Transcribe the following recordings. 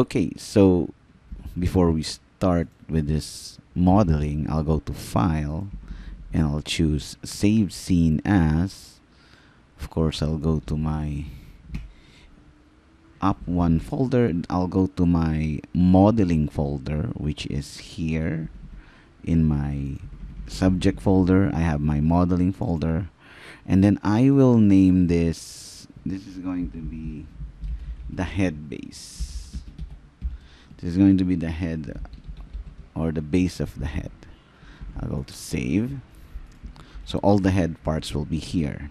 Okay, so before we start with this modeling, I'll go to File and I'll choose Save Scene As. Of course, I'll go to my up one folder. I'll go to my modeling folder, which is here in my subject folder. I have my modeling folder, and then I will name this. This is going to be the head base. This is going to be the head or the base of the head. I'll go to save. So all the head parts will be here.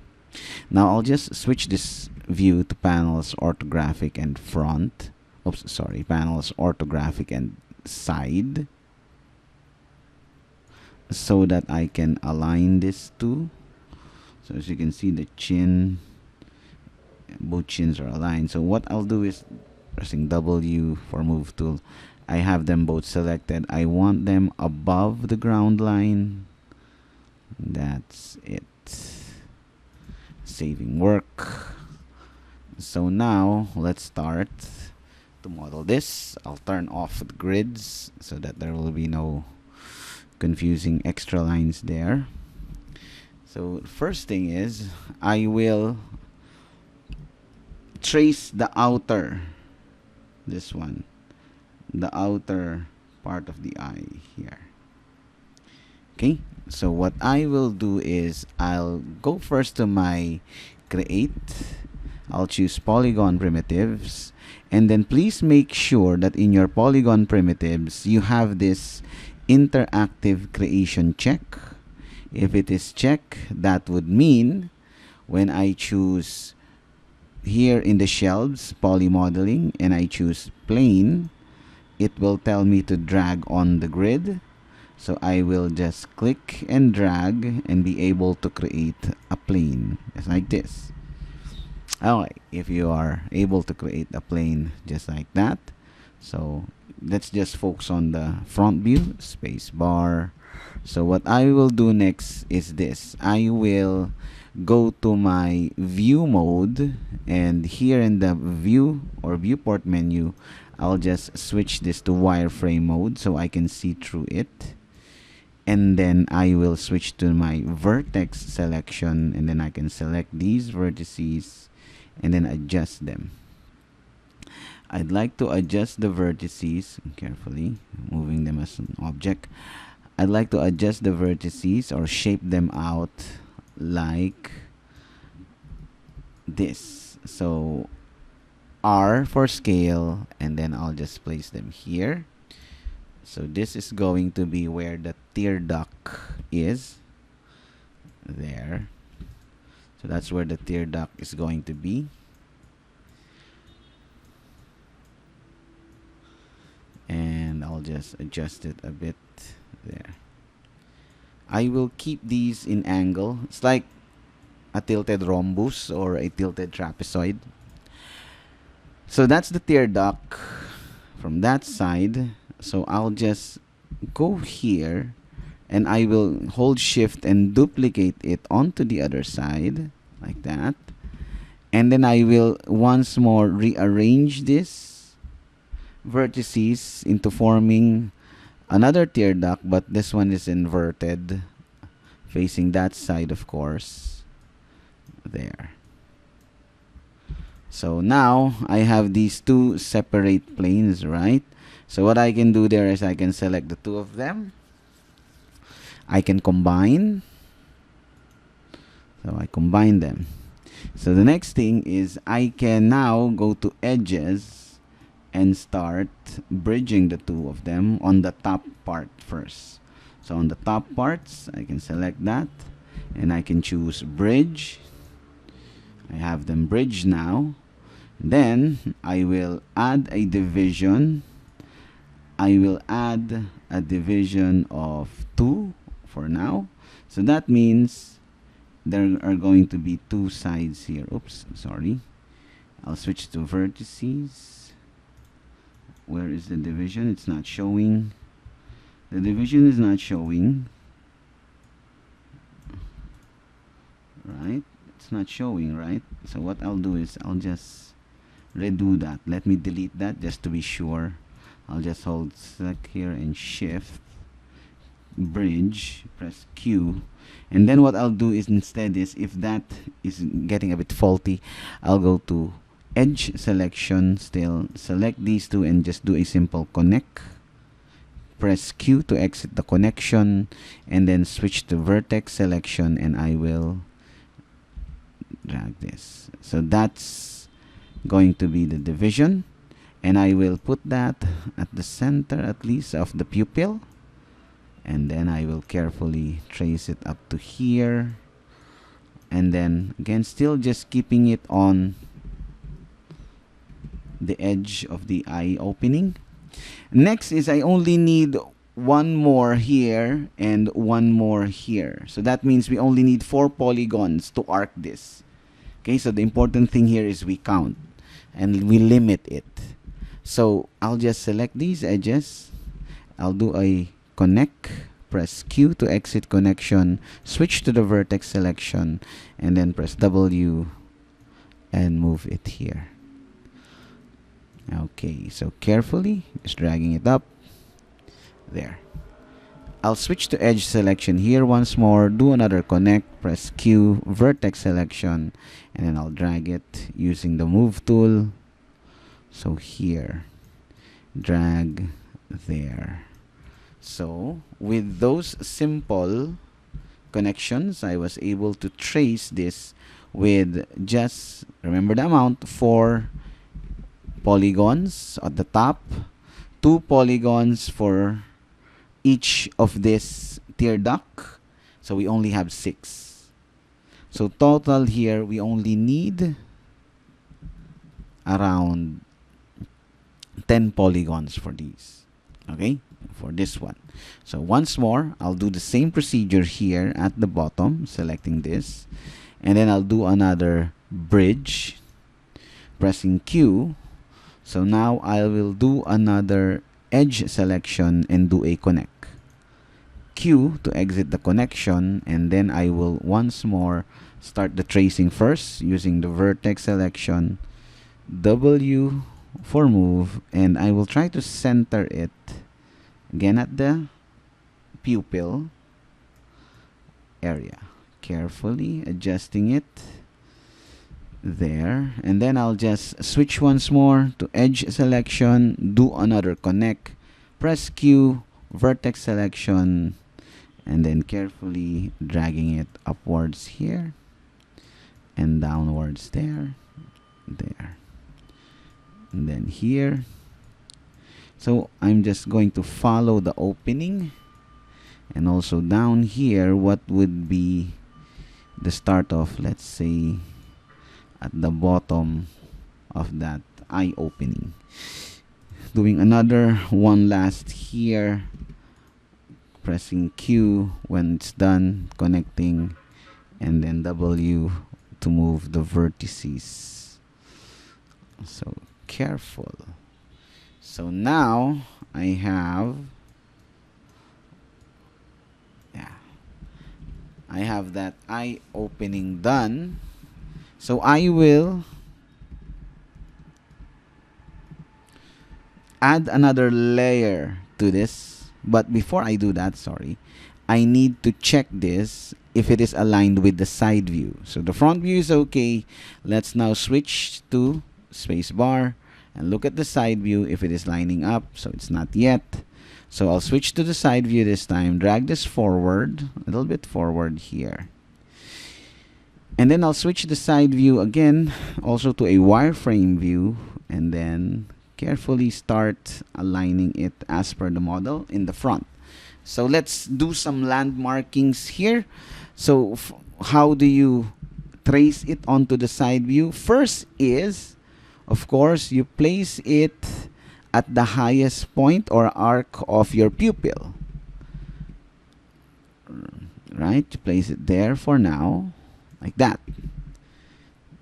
Now I'll just switch this view to panels orthographic and front. Oops, sorry, panels orthographic and side, so that I can align this two. So as you can see, the chin, both chins are aligned. So what I'll do is pressing W for move tool. I have them both selected. I want them above the ground line. That's it. Saving work. So now let's start to model this. I'll turn off the grids so that there will be no confusing extra lines there. So first thing is I will trace the outer, this one, the outer part of the eye here. Okay, so what I will do is I'll go first to my create. I'll choose polygon primitives, and then please make sure that in your polygon primitives you have this interactive creation check. If it is check, that would mean when I choose here in the shelves poly modeling and I choose plane, it will tell me to drag on the grid. So I will just click and drag and be able to create a plane just like this. Alright, if you are able to create a plane just like that, so let's just focus on the front view, space bar. So what I will do next is this. I will go to my view mode, and here in the view or viewport menu, I'll just switch this to wireframe mode so I can see through it. And then I will switch to my vertex selection, and then I can select these vertices and then adjust them. I'd like to adjust the vertices carefully, moving them as an object. I'd like to adjust the vertices or shape them out like this. So R for scale, and then I'll just place them here. So this is going to be where the tear duct is. There. So that's where the tear duct is going to be. And I'll just adjust it a bit there. I will keep these in angle. It's like a tilted rhombus or a tilted trapezoid. So that's the tear duct from that side. So I'll just go here and I will hold shift and duplicate it onto the other side like that. And then I will once more rearrange this vertices into forming another tear duct, but this one is inverted, facing that side, of course. There. So now I have these two separate planes, right? So what I can do there is I can select the two of them. I can combine. So I combine them. So the next thing is I can now go to edges and start bridging the two of them on the top part first. So on the top parts, I can select that and I can choose bridge. I have them bridged now. Then I will add a division. I will add a division of 2 for now. So that means there are going to be two sides here. Oops, sorry. I'll switch to vertices. Where is the division? It's not showing. The division is not showing. Right? It's not showing, right? So what I'll do is I'll just redo that. Let me delete that just to be sure. I'll just hold select here and shift, bridge, press Q, and then what I'll do is instead is, if that is getting a bit faulty, I'll go to edge selection, still select these two and just do a simple connect, press Q to exit the connection, and then switch to vertex selection, and I will drag this. So that's going to be the division, and I will put that at the center at least of the pupil, and then I will carefully trace it up to here, and then again still just keeping it on the edge of the eye opening. Next is I only need one more here and one more here, so that means we only need 4 polygons to arc this. Okay, so the important thing here is we count and we limit it. So I'll just select these edges, I'll do a connect, press Q to exit connection, switch to the vertex selection, and then press W and move it here. Okay, so carefully just dragging it up there. I'll switch to edge selection here once more, do another connect, press Q, vertex selection, and then I'll drag it using the move tool. So here, drag there. So with those simple connections, I was able to trace this with just, remember the amount, 4 polygons at the top, 2 polygons for each of this tear duct, so we only have 6. So total here we only need around 10 polygons for these, okay, for this one. So once more, I'll do the same procedure here at the bottom, selecting this, and then I'll do another bridge, pressing Q. So now I will do another edge selection and do a connect. Q to exit the connection, and then I will once more start the tracing first using the vertex selection, W for move, and I will try to center it again at the pupil area, carefully adjusting it there, and then I'll just switch once more to edge selection, do another connect, press Q, vertex selection, and then carefully dragging it upwards here and downwards there, and then here. So I'm just going to follow the opening, and also down here what would be the start of, let's say, at the bottom of that eye opening. Doing another one last here, pressing Q when it's done, connecting, and then W to move the vertices. So careful. So now I have, I have that eye opening done. So I will add another layer to this, but before I do that, sorry, I need to check this if it is aligned with the side view. So the front view is okay. Let's now switch to spacebar and look at the side view if it is lining up. So it's not yet. So I'll switch to the side view this time, drag this forward, a little bit forward here. And then I'll switch the side view again, also to a wireframe view, and then carefully start aligning it as per the model in the front. So let's do some landmarkings here. So how do you trace it onto the side view? First is, of course, you place it at the highest point or arc of your pupil. Right? You place it there for now, like that.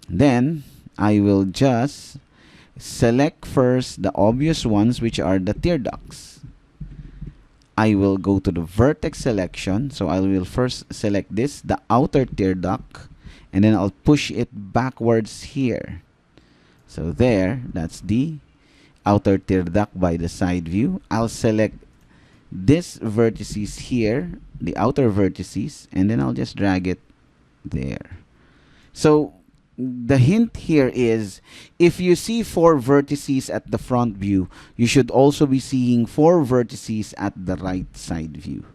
Then I will just select first the obvious ones, which are the tear ducts. I will go to the vertex selection. So I will first select this, the outer tear duct, and then I'll push it backwards here. So there, that's the outer tear duct by the side view. I'll select this vertices here, the outer vertices, and then I'll just drag it there. So the hint here is, if you see 4 vertices at the front view, you should also be seeing 4 vertices at the right side view.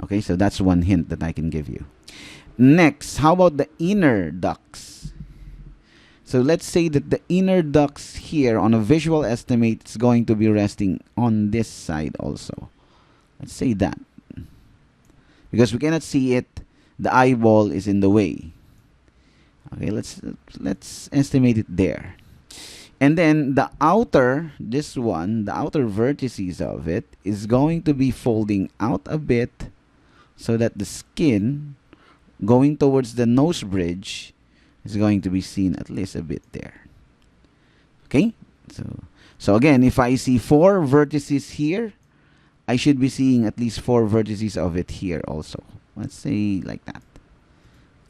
Okay, so that's one hint that I can give you. Next, how about the inner ducts? So let's say that the inner ducts here on a visual estimate is going to be resting on this side also. Let's say that. Because we cannot see it, the eyeball is in the way. Okay, let's estimate it there. And then the outer, this one, the outer vertices of it is going to be folding out a bit so that the skin going towards the nose bridge is going to be seen at least a bit there. Okay? So again, if I see 4 vertices here, I should be seeing at least 4 vertices of it here also. Let's say like that.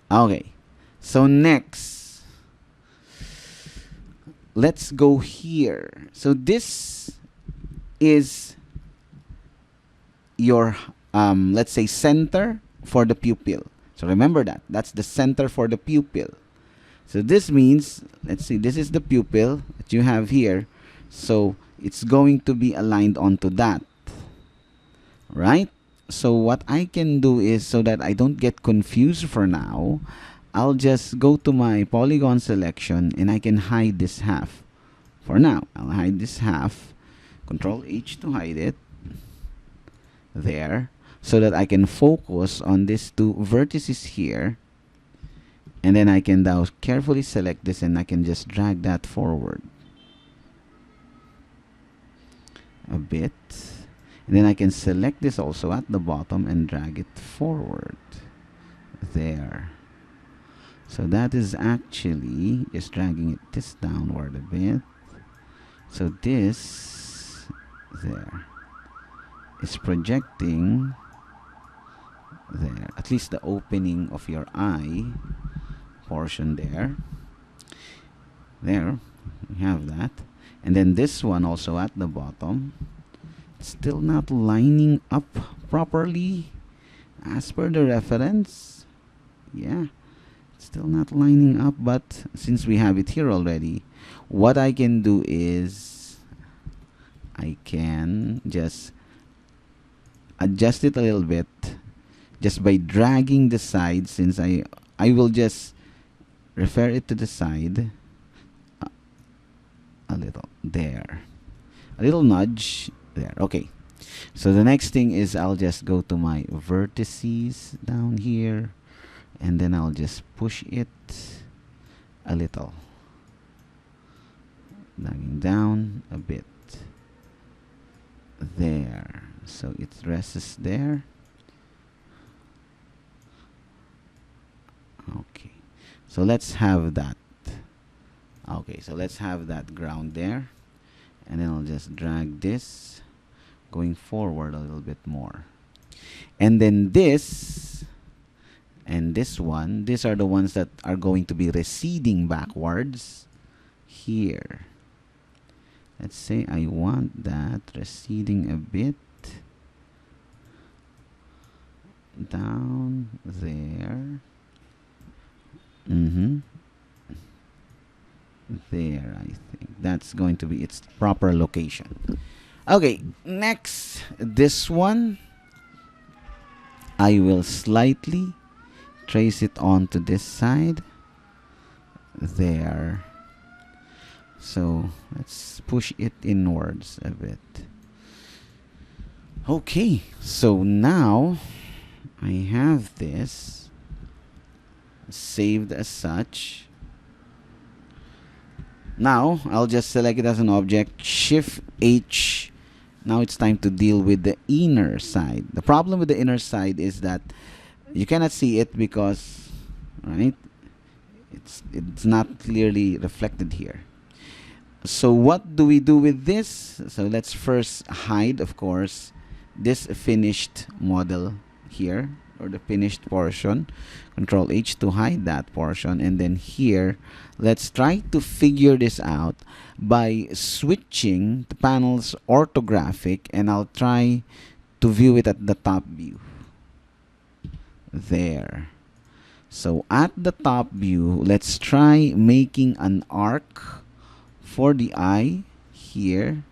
Okay. So next, let's go here. So this is your, let's say, center for the pupil. So remember that. That's the center for the pupil. So this means, let's see, this is the pupil that you have here. So it's going to be aligned onto that. Right? So what I can do is, so that I don't get confused for now, I'll just go to my polygon selection and I can hide this half. For now, I'll hide this half. Control H to hide it. There. So that I can focus on these 2 vertices here. And then I can now carefully select this and I can just drag that forward a bit. And then I can select this also at the bottom and drag it forward. There. So that is actually just dragging it this downward a bit. So this there is projecting there, at least the opening of your eye portion there. There, we have that. And then this one also at the bottom, still not lining up properly as per the reference. Yeah, still not lining up, but since we have it here already, what I can do is I can just adjust it a little bit just by dragging the side, since I will just refer it to the side a little there, a little nudge there. Okay, so the next thing is I'll just go to my vertices down here and then I'll just push it a little, dragging down a bit there, so it rests there. Okay, so let's have that. Okay, so let's have that ground there, and then I'll just drag this going forward a little bit more. And then this and this one, these are the ones that are going to be receding backwards here. Let's say I want that receding a bit down there. There, I think that's going to be its proper location. Okay, next, this one, I will slightly trace it onto this side there. So let's push it inwards a bit. Okay, so now I have this saved as such. Now I'll just select it as an object, Shift H. Now it's time to deal with the inner side. The problem with the inner side is that you cannot see it because, right, it's not clearly reflected here. So what do we do with this? So let's first hide, of course, this finished model here. or the finished portion. Control H to hide that portion. And then here, let's try to figure this out by switching the panel's orthographic, and I'll try to view it at the top view. There. So at the top view, let's try making an arc for the eye here.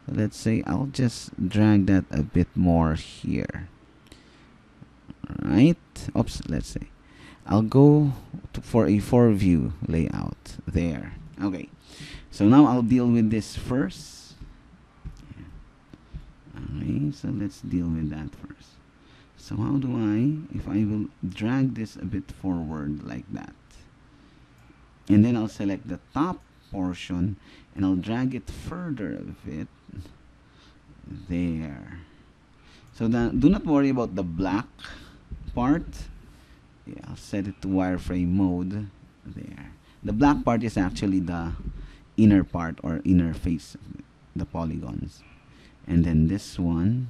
Let's say I'll just drag that a bit more here. Alright. Oops, let's say I'll go for a 4-view layout there. Okay. So now I'll deal with this first. Okay, so let's deal with that first. So how do if I will drag this a bit forward like that. And then I'll select the top portion and I'll drag it further a bit. There. So do not worry about the black part. Yeah, I'll set it to wireframe mode. There. The black part is actually the inner part or inner face, the polygons. And then this one,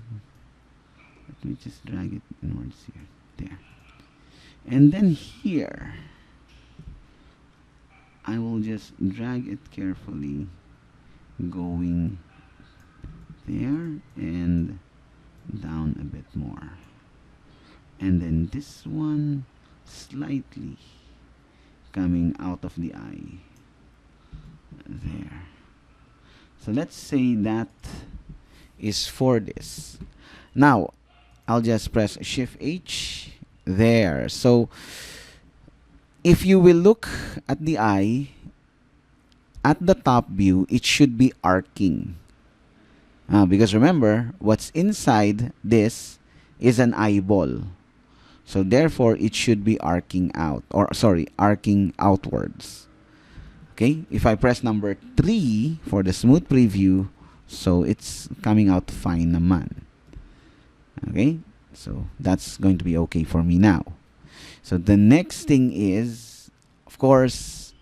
let me just drag it inwards here. There. And then here, I will just drag it carefully, going there and down a bit more. And then this one, slightly coming out of the eye. There. So let's say that is for this. Now, I'll just press Shift H. There. So, if you will look at the eye, at the top view, it should be arcing. Because remember, what's inside this is an eyeball. So therefore, it should be arcing out. Or, sorry, arcing outwards. Okay? If I press number 3 for the smooth preview, so it's coming out fine naman. Okay? So that's going to be okay for me now. So the next thing is, of course,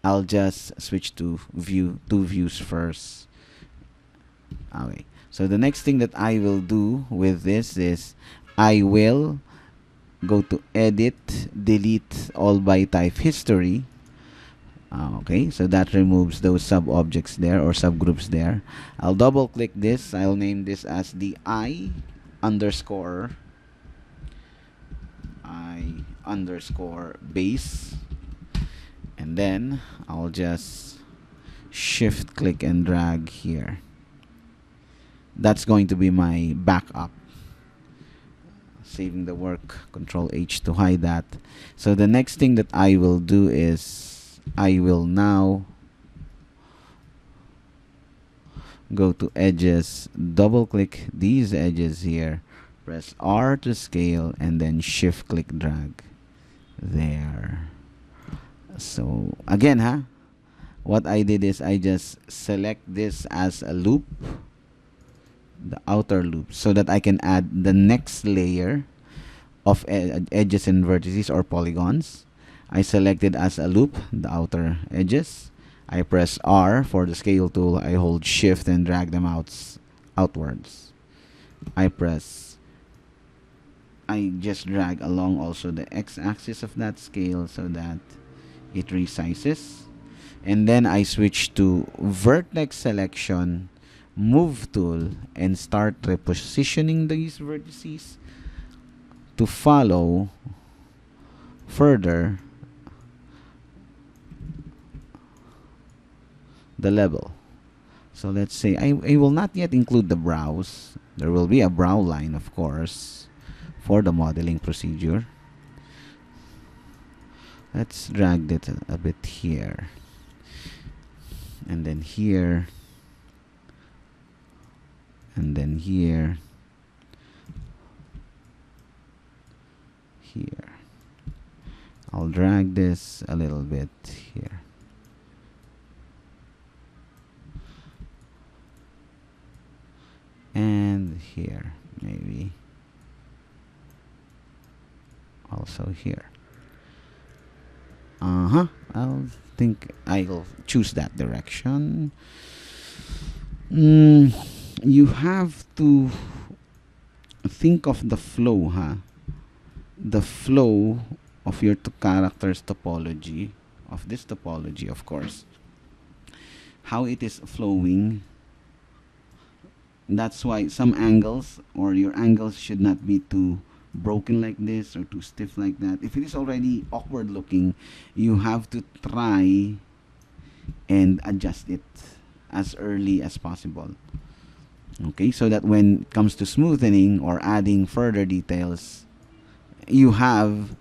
I'll just switch to view, 2 views first. Okay. So the next thing that I will do with this is I will go to edit, delete all by type history. Okay, so that removes those sub-objects there or subgroups there. I'll double click this. I'll name this as the I underscore base. And then I'll just shift click and drag here. That's going to be my backup. Saving the work, Control H to hide that. So the next thing that I will do is I will now go to edges, double click these edges here, press R to scale, and then shift click drag. There. So again, what I did is I just select this as a loop, the outer loop, so that I can add the next layer of edges and vertices or polygons. I selected as a loop the outer edges. I press R for the scale tool. I hold shift and drag them outwards. I just drag along also the x-axis of that scale so that it resizes. And then I switch to vertex selection, move tool, and start repositioning these vertices to follow further the level. So let's say I will not yet include the brows. There will be a brow line, of course, for the modeling procedure. Let's drag it a bit here. And then here. And then here. Here. I'll drag this a little bit here. And here, maybe. Also here. I'll think I'll choose that direction. You have to think of the flow, the flow of your character's topology, of this topology, of course, how it is flowing. That's why some angles, or your angles, should not be too broken like this or too stiff like that. If it is already awkward looking, you have to try and adjust it as early as possible. Okay, so that when it comes to smoothening or adding further details, you have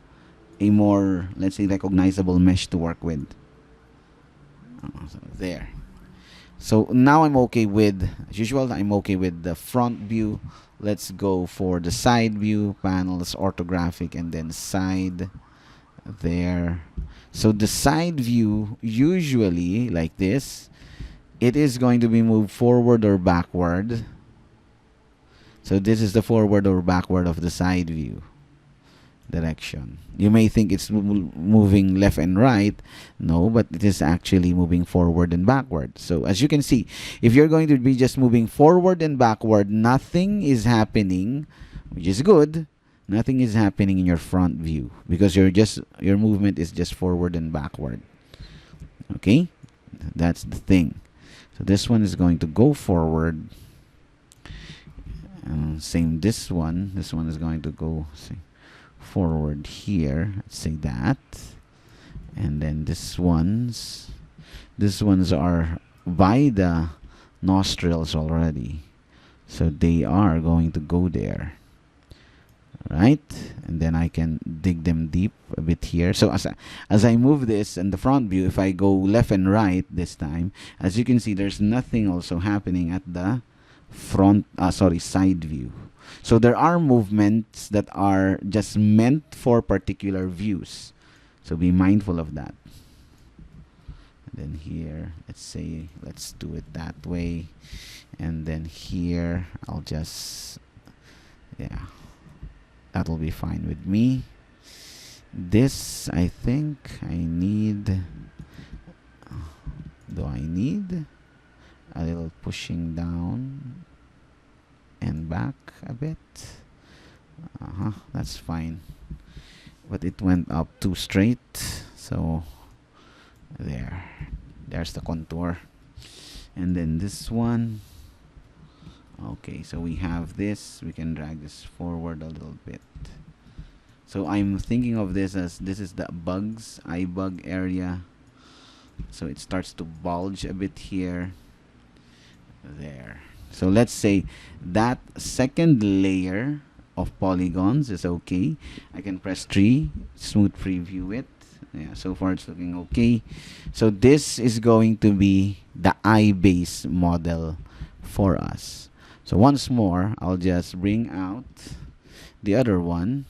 a more, let's say, recognizable mesh to work with. So there. So now I'm okay with, as usual, I'm okay with the front view. Let's go for the side view, panels, orthographic, and then side. There. So the side view, usually like this, it is going to be moved forward or backward. So this is the forward or backward of the side view direction. You may think it's moving left and right. No, but it is actually moving forward and backward. So as you can see, if you're going to be just moving forward and backward, nothing is happening, which is good. Nothing is happening in your front view because your movement is just forward and backward. Okay, that's the thing. So this one is going to go forward. Same this one. This one is going to go forward here. Let's say that. And then these ones are by the nostrils already. So they are going to go there. Right? And then I can dig them deep a bit here. So as I move this in the front view, if I go left and right this time, as you can see, there's nothing also happening at the side view. So there are movements that are just meant for particular views. So be mindful of that. And then here, let's do it that way. And then here, I'll just, yeah, that'll be fine with me. This, I think I need, do I need a little pushing down and back a bit? That's fine. But it went up too straight. So there's the contour. And then this one. Okay, so we have this. We can drag this forward a little bit. So I'm thinking of this as this is the eye bug area. So it starts to bulge a bit here. There. So let's say that second layer of polygons is okay. I can press 3, smooth preview it. Yeah, so far it's looking okay. So this is going to be the eye base model for us. So once more, I'll just bring out the other one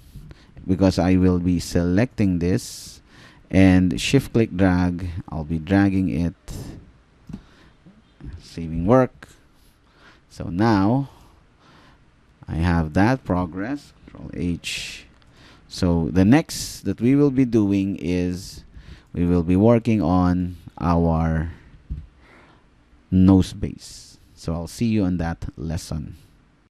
because I will be selecting this and shift click drag. I'll be dragging it, saving work. So now I have that progress, Control H. So the next that we will be doing is we will be working on our nose base. So I'll see you on that lesson.